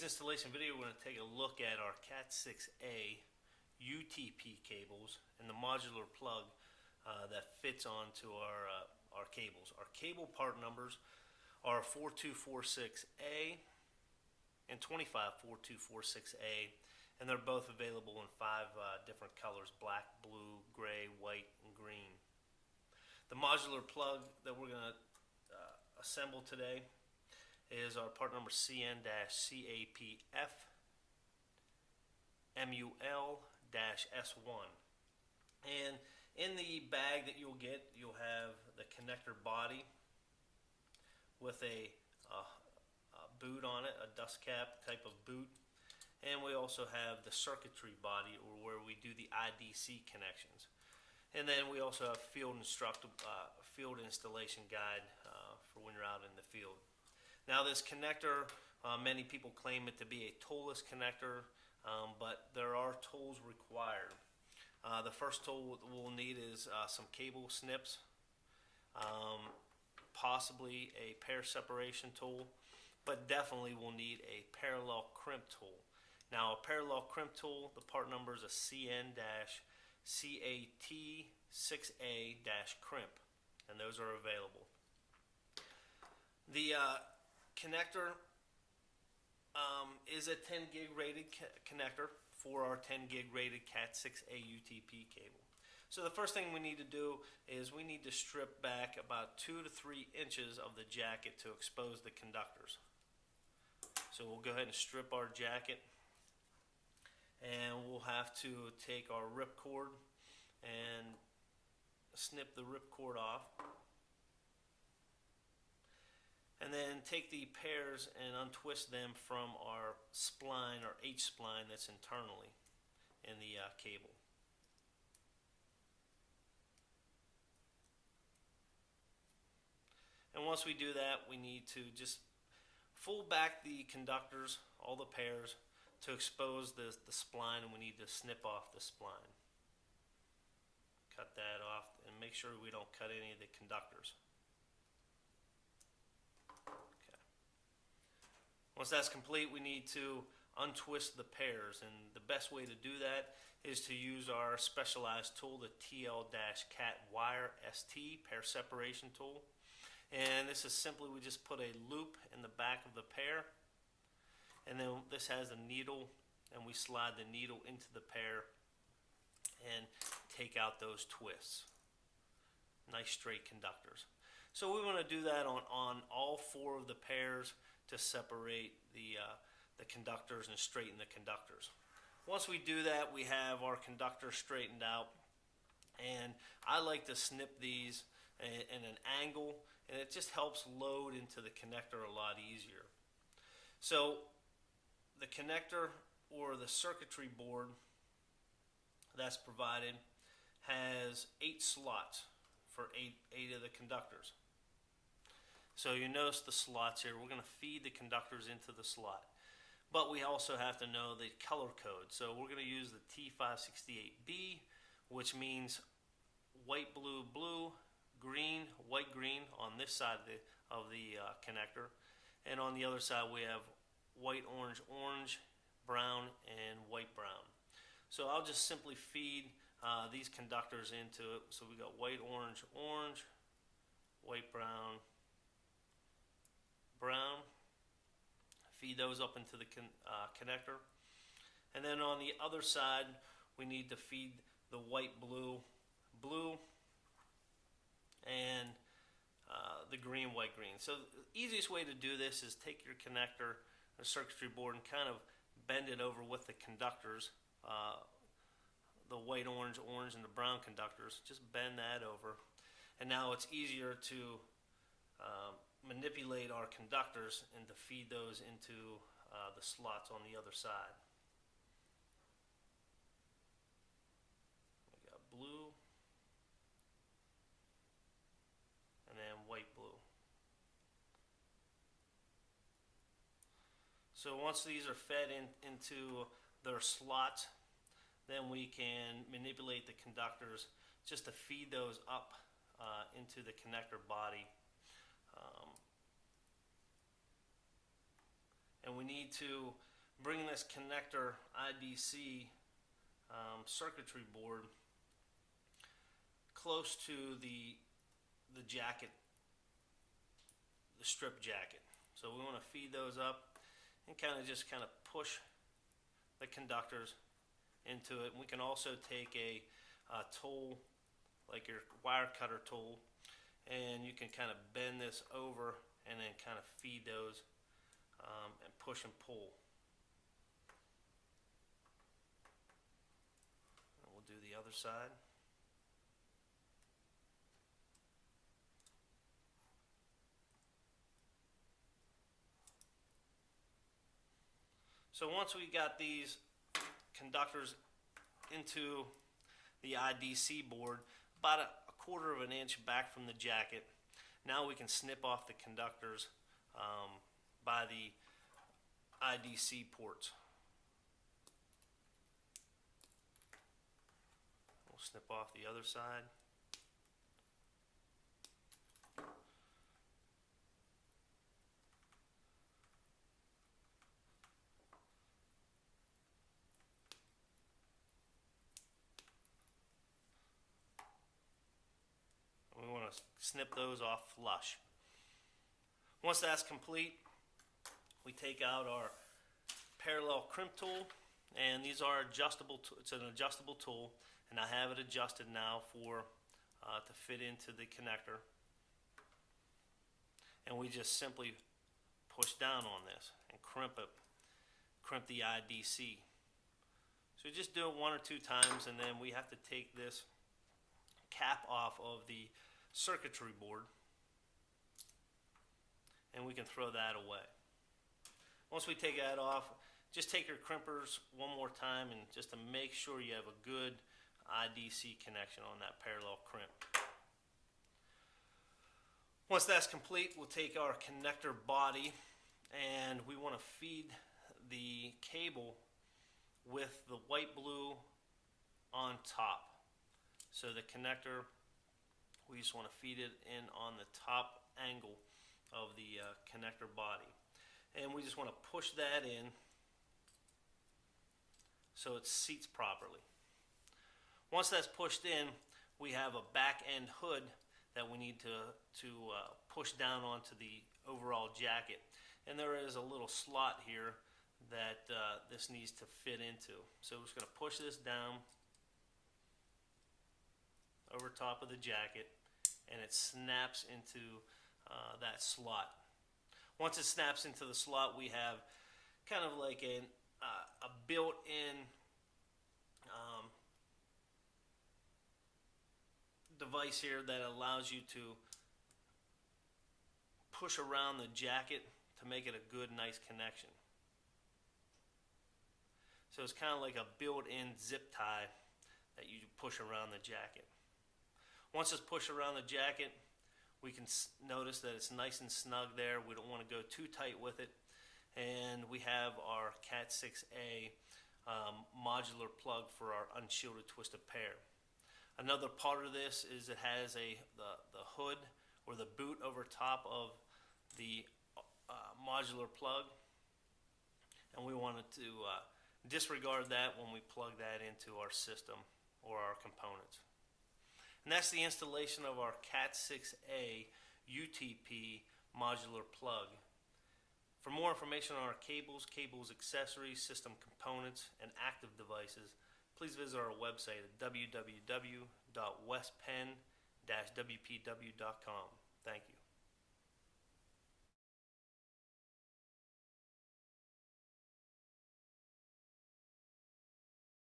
installation video, we're going to take a look at our Cat 6A UTP cables and the modular plug that fits onto our cables. Our cable part numbers are 4246A and 254246A, and they're both available in 5 different colors: black, blue, gray, white, and green. The modular plug that we're going to assemble today is our part number CN-CAPF MUL-S1. And in the bag that you'll get, you'll have the connector body with a boot on it, a dust cap type of boot. And we also have the circuitry body, or where we do the IDC connections. And then we also have field installation guide for when you're out in the field. Now this connector, many people claim it to be a tool-less connector, but there are tools required. The first tool we'll need is some cable snips, possibly a pair separation tool, but definitely we'll need a parallel crimp tool. Now a parallel crimp tool, the part number is a CN-CAT6A-crimp, and those are available. The connector is a 10 gig rated connector for our 10 gig rated Cat 6A UTP cable. So the first thing we need to do is we need to strip back about 2 to 3 inches of the jacket to expose the conductors. So we'll go ahead and strip our jacket, and we'll have to take our ripcord and snip the ripcord off, and then take the pairs and untwist them from our spline, or H-spline, that's internally in the cable. And once we do that, we need to just fold back the conductors, all the pairs, to expose the spline, and we need to snip off the spline. Cut that off and make sure we don't cut any of the conductors. Okay. Once that's complete, we need to untwist the pairs, and the best way to do that is to use our specialized tool, the TL-Cat Wire ST pair separation tool. And this is simply, we just put a loop in the back of the pair, and then this has a needle, and we slide the needle into the pair and take out those twists. Nice straight conductors. So we want to do that on all 4 of the pairs to separate the conductors and straighten the conductors. Once we do that, we have our conductors straightened out, and I like to snip these in an angle, and it just helps load into the connector a lot easier. So the connector, or the circuitry board that's provided, has 8 slots for 8 of the conductors. So you notice the slots here. We're going to feed the conductors into the slot, but we also have to know the color code. So we're going to use the T568B, which means white, blue, blue, green, white, green on this side of the connector, and on the other side we have white, orange, orange, brown, and white, brown. So I'll just simply feed these conductors into it. So we got white, orange, orange, white, brown, brown. Feed those up into the connector. And then on the other side, we need to feed the white, blue, blue, and the green, white, green. So the easiest way to do this is take your connector, the circuitry board, and kind of bend it over with the conductors, the white, orange, orange, and the brown conductors. Just bend that over, and now it's easier to manipulate our conductors and to feed those into the slots on the other side. We got blue, and then white, blue. So once these are fed into their slots, then we can manipulate the conductors just to feed those up into the connector body. And we need to bring this connector IDC circuitry board close to the jacket, the strip jacket. So we want to feed those up and kind of push the conductors into it. And we can also take a tool, like your wire cutter tool, and you can kind of bend this over and then kind of feed those and push and pull. And we'll do the other side. So once we got these conductors into the IDC board, about a quarter of an inch back from the jacket, now we can snip off the conductors by the IDC ports. We'll snip off the other side. We want to snip those off flush. Once that's complete, we take out our parallel crimp tool, and these are adjustable. It's an adjustable tool, and I have it adjusted now for to fit into the connector. And we just simply push down on this and crimp the IDC. So just do it 1 or 2 times, and then we have to take this cap off of the circuitry board, and we can throw that away. Once we take that off, just take your crimpers one more time and just to make sure you have a good IDC connection on that parallel crimp. Once that's complete, we'll take our connector body and we want to feed the cable with the white blue on top. So the connector, we just want to feed it in on the top angle of the connector body. And we just want to push that in so it seats properly. Once that's pushed in, we have a back end hood that we need to push down onto the overall jacket. And there is a little slot here that this needs to fit into. So we're just going to push this down over top of the jacket, and it snaps into that slot. Once it snaps into the slot, we have kind of like a built-in device here that allows you to push around the jacket to make it a good, nice connection. So it's kind of like a built-in zip tie that you push around the jacket. Once it's pushed around the jacket, we can notice that it's nice and snug there. We don't want to go too tight with it. And we have our Cat 6A modular plug for our unshielded twisted pair. Another part of this is it has the hood or the boot over top of the modular plug, and we wanted to disregard that when we plug that into our system or our components. And that's the installation of our Cat 6A UTP modular plug. For more information on our cables, accessories, system components, and active devices, please visit our website at www.westpenn-wpw.com. Thank you.